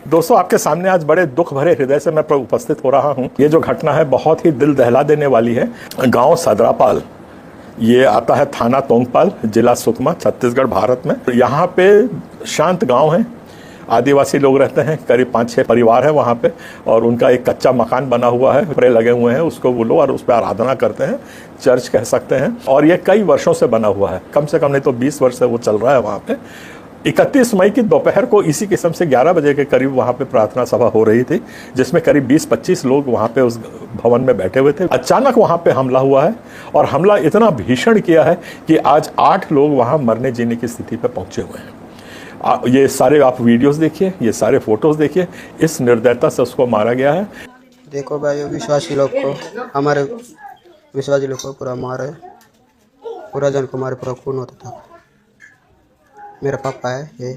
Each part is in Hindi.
दोस्तों, आपके सामने आज बड़े दुख भरे हृदय से मैं उपस्थित हो रहा हूं। ये जो घटना है बहुत ही दिल दहला देने वाली है। गांव सदरापाल, ये आता है थाना तोंगपाल, जिला सुकमा, छत्तीसगढ़, भारत में। यहाँ पे शांत गांव है, आदिवासी लोग रहते हैं, करीब 5-6 परिवार है वहाँ पे, और उनका एक कच्चा मकान बना हुआ है, कपड़े लगे हुए हैं उसको वो लोग, और उस पर आराधना करते हैं, चर्च कह सकते हैं। और ये कई वर्षों से बना हुआ है, कम से कम नहीं तो 20 वर्ष से वो चल रहा है वहाँ पे। 31 मई की दोपहर को इसी किस्म से 11 बजे के करीब वहाँ पे प्रार्थना सभा हो रही थी, जिसमें करीब 20-25 लोग वहाँ पे उस भवन में बैठे हुए थे। अचानक वहाँ पे हमला हुआ है, और हमला इतना भीषण किया है कि आज 8 लोग वहाँ मरने जीने की स्थिति पे पहुँचे हुए हैं। ये सारे आप वीडियोस देखिए, ये सारे फोटोज देखिए, इस निर्दयता से उसको मारा गया है। देखो भाई, विश्वासी लोग को, हमारे विश्वासी लोग को पूरा मारे, पूरा जन को मारे, पूरा खून होता था। मेरा पापा है ये।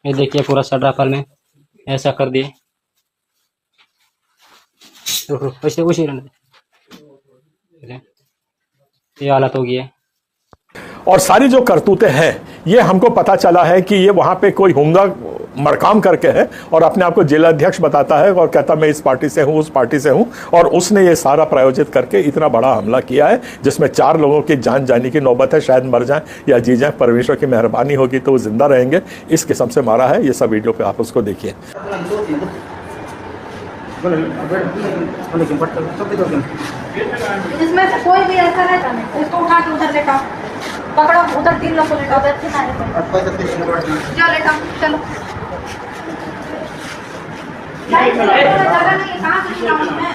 ये देखिए पूरा सदरापाल में ऐसा कर दिए। वैसे उसी ये हालत होगी है। और सारी जो करतूतें हैं, ये हमको पता चला है कि ये वहाँ पे कोई हुंगा मरकाम करके है, और अपने आप को जिलाध्यक्ष बताता है और कहता मैं इस पार्टी से हूँ, उस पार्टी से हूँ, और उसने ये सारा प्रायोजित करके इतना बड़ा हमला किया है, जिसमें 4 लोगों की जान जाने की नौबत है। शायद मर जाएं या जी जाएं, परमेश्वर की मेहरबानी होगी तो वो जिंदा रहेंगे। इस किस्म से मारा है। ये सब वीडियो पे आप उसको देखिए। इसमें से कोई भी ऐसा रहता नहीं, इसको उठा के उधर लेटा, पकड़ो उधर 3 लोग को लेटा, चलो लेटा, चलो जगह नहीं है, कहाँ से लेटा मैं?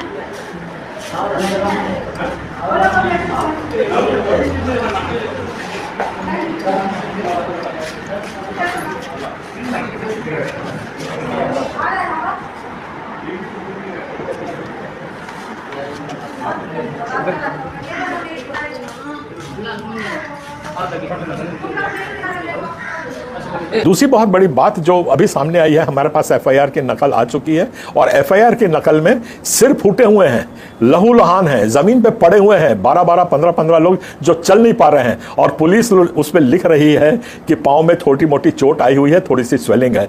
दूसरी बहुत बड़ी बात जो अभी सामने आई है, हमारे पास एफआईआर की नकल आ चुकी है, और एफआईआर की नकल में सिर फूटे हुए हैं, लहूलुहान हैं, जमीन पे पड़े हुए हैं 12-12, 15-15 लोग जो चल नहीं पा रहे हैं, और पुलिस उस पर लिख रही है कि पांव में छोटी मोटी चोट आई हुई है, थोड़ी सी स्वेलिंग है।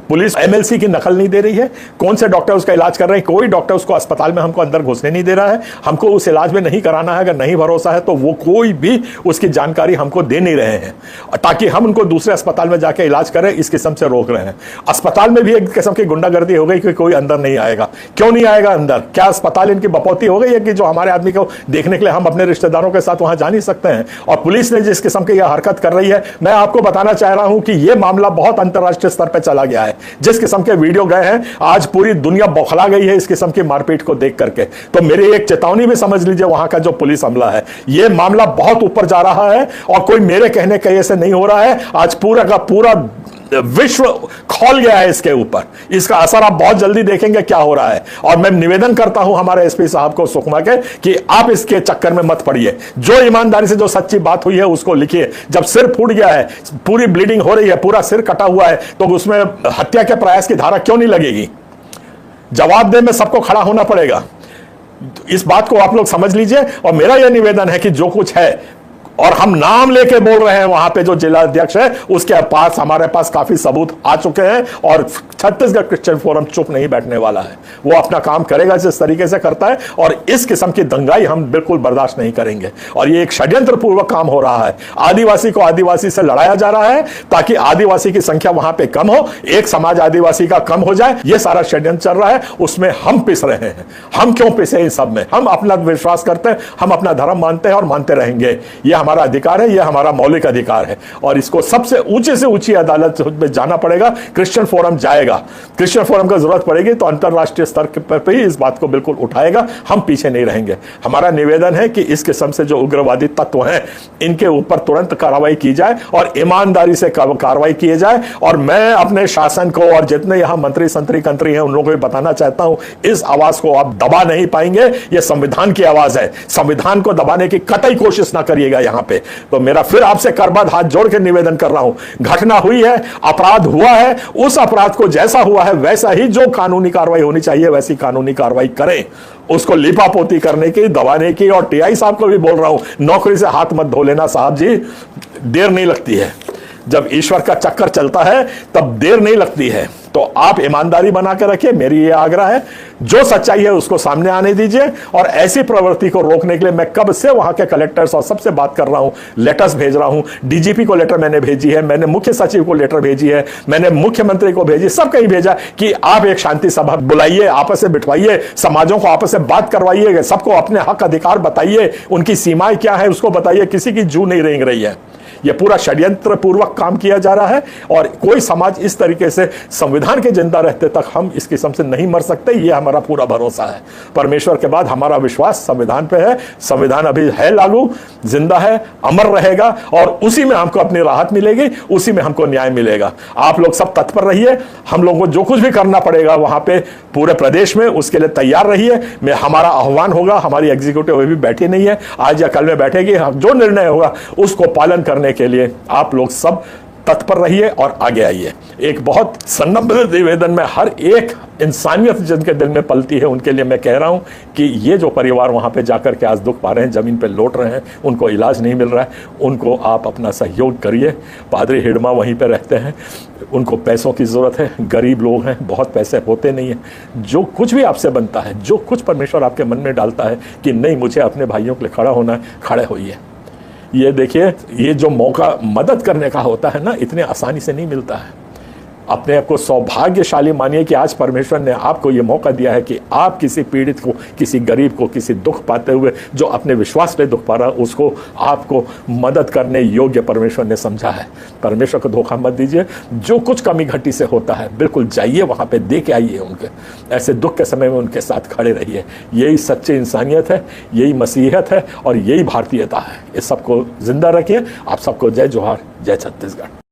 पुलिस एमएलसी की नकल नहीं दे रही है। कौन से डॉक्टर उसका इलाज कर रहे हैं? कोई डॉक्टर उसको अस्पताल में हमको अंदर घुसने नहीं दे रहा है। हमको उस इलाज में नहीं कराना है। अगर नहीं भरोसा है तो वो कोई भी उसकी जानकारी हमको दे नहीं रहे हैं, ताकि हम उनको दूसरे अस्पताल में जाके इलाज करें, इस किस्म से रोक रहे हैं। अस्पताल में भी एक किस्म की गुंडागर्दी हो गई कि कोई अंदर नहीं आएगा। क्यों नहीं आएगा अंदर? क्या अस्पताल इनकी बपौती हो गई है कि जो हमारे आदमी को देखने के लिए हम अपने रिश्तेदारों के साथ वहां जा नहीं सकते हैं? और पुलिस ने जिस किस्म की यह हरकत कर रही है, मैं आपको बताना चाह रहा हूं कि यह मामला बहुत अंतर्राष्ट्रीय स्तर पर चला गया है। जिस किस्म के वीडियो गए हैं, आज पूरी दुनिया बौखला गई है इस किस्म की मारपीट को देख करके। तो मेरी एक चेतावनी भी समझ लीजिए, वहां का जो पुलिस हमला है, यह मामला बहुत ऊपर जा रहा है, और कोई मेरे कहने कहे से नहीं हो रहा है। आज पूरा का पूरा विश्व खोल गया है इसके ऊपर। इसका असर आप बहुत जल्दी देखेंगे क्या हो रहा है। और मैं निवेदन करता हूं हमारे एसपी साहब को सुकमा के कि आप इसके चक्कर में मत पड़िए। जो ईमानदारी से जो सच्ची बात हुई है उसको लिखिए। जब सिर फूट गया है, पूरी ब्लीडिंग हो रही है, पूरा सिर कटा हुआ है, तो उसमें हत्या के प्रयास की धारा क्यों नहीं लगेगी? जवाब दे में सबको खड़ा होना पड़ेगा। इस बात को आप लोग समझ लीजिए। और मेरा यह निवेदन है कि जो कुछ है, और हम नाम लेके बोल रहे हैं, वहां पे जो जिला अध्यक्ष है उसके पास, हमारे पास काफी सबूत आ चुके हैं, और छत्तीसगढ़ क्रिश्चियन फोरम चुप नहीं बैठने वाला है। वो अपना काम करेगा जिस तरीके से करता है, और इस किस्म की दंगाई हम बिल्कुल बर्दाश्त नहीं करेंगे। और ये एक षड्यंत्र पूर्वक काम हो रहा है। आदिवासी को आदिवासी से लड़ाया जा रहा है ताकि आदिवासी की संख्या वहां पे कम हो, एक समाज आदिवासी का कम हो जाए। ये सारा षड्यंत्र चल रहा है, उसमें हम पिस रहे हैं। हम क्यों पिसे इन सब में? हम अपना विश्वास करते हैं, हम अपना धर्म मानते हैं और मानते रहेंगे। यह हमारा अधिकार है, यह हमारा मौलिक अधिकार है, और इसको सबसे ऊंचे से ऊंची अदालत में जाना पड़ेगा। क्रिश्चियन फोरम जाएगा, क्रिश्चियन फोरम का जरूरत पड़ेगी तो अंतरराष्ट्रीय स्तर पर ही इस बात को बिल्कुल उठाएगा। हम पीछे नहीं रहेंगे। हमारा निवेदन है कि इस किस्म से जो उग्रवादी तत्व हैं, इनके ऊपर तुरंत कार्रवाई की जाए और ईमानदारी से कार्रवाई की जाए। और मैं अपने शासन को और जितने यहां मंत्री संतरी कंत्री हैं उन लोगों को बताना चाहता हूं, इस आवाज को आप दबा नहीं पाएंगे। यह संविधान की आवाज है। संविधान को दबाने की कतई कोशिश ना करिएगा। यहां यहाँ पे। तो मेरा फिर आपसे करबद्ध हाथ जोड़ के निवेदन कर रहा हूं, घटना हुई है, अपराध हुआ है, उस अपराध को जैसा हुआ है वैसा ही जो कानूनी कार्रवाई होनी चाहिए वैसी कानूनी कार्रवाई करें। उसको लिपापोती करने की, दबाने की, और टीआई साहब को भी बोल रहा हूं, नौकरी से हाथ मत धो लेना साहब जी, देर नहीं लगती है। जब ईश्वर का चक्कर चलता है तब देर नहीं लगती है। तो आप ईमानदारी बना के रखिए, मेरी ये आग्रह है। जो सच्चाई है उसको सामने आने दीजिए, और ऐसी प्रवृत्ति को रोकने के लिए मैं कब से वहां के कलेक्टर्स और सबसे बात कर रहा हूं, लेटर्स भेज रहा हूं, डीजीपी को लेटर मैंने भेजी है, मैंने मुख्य सचिव को लेटर भेजी है, मैंने मुख्यमंत्री को भेजी, सब कहीं भेजा कि आप एक शांति सभा बुलाइए, आपस में बिठवाइए, समाजों को आपस में बात करवाइए, सबको अपने हक अधिकार बताइए, उनकी सीमाएं क्या है उसको बताइए। किसी की जू नहीं रेंग रही है, यह पूरा षड्यंत्र पूर्वक काम किया जा रहा है, और कोई समाज इस तरीके से संविधान के जिंदा रहते तक हम इस किस्म से नहीं मर सकते, यह हमारा पूरा भरोसा है। परमेश्वर के बाद हमारा विश्वास संविधान पे है। संविधान अभी है लागू, जिंदा है, अमर रहेगा, और उसी में हमको अपनी राहत मिलेगी, उसी में हमको न्याय मिलेगा। आप लोग सब तत्पर रहिए, हम लोगों को जो कुछ भी करना पड़ेगा वहां पे पूरे प्रदेश में, उसके लिए तैयार रहिए। मैं हमारा आह्वान होगा, हमारी एग्जीक्यूटिव अभी बैठी नहीं है, आज या कल में बैठेगी, जो निर्णय होगा उसको पालन करने के लिए आप लोग सब तत्पर रहिए और आगे आइए। एक बहुत संबंधित निवेदन में हर एक इंसानियत जिनके दिल में पलती है उनके लिए मैं कह रहा हूं कि ये जो परिवार वहां पे जाकर के आज दुख पा रहे हैं, जमीन पे लौट रहे हैं, उनको इलाज नहीं मिल रहा है, उनको आप अपना सहयोग करिए। पादरी हिडमा वहीं पे रहते हैं, उनको पैसों की जरूरत है, गरीब लोग हैं, बहुत पैसे होते नहीं हैं। जो कुछ भी आपसे बनता है, जो कुछ परमेश्वर आपके मन में डालता है कि नहीं मुझे अपने भाइयों के लिए खड़ा होना है, खड़े होइए। ये देखिए, ये जो मौका मदद करने का होता है ना, इतने आसानी से नहीं मिलता है। अपने आप को सौभाग्यशाली मानिए कि आज परमेश्वर ने आपको ये मौका दिया है कि आप किसी पीड़ित को, किसी गरीब को, किसी दुख पाते हुए जो अपने विश्वास पे दुख पा रहा है, उसको आपको मदद करने योग्य परमेश्वर ने समझा है। परमेश्वर को धोखा मत दीजिए। जो कुछ कमी घटी से होता है बिल्कुल जाइए वहाँ पे, दे के आइए उनके, ऐसे दुख के समय में उनके साथ खड़े रहिए। यही सच्ची इंसानियत है, यही मसीहत है, और यही भारतीयता है। इस सबको जिंदा रखिए। आप सबको जय जोहार, जय छत्तीसगढ़।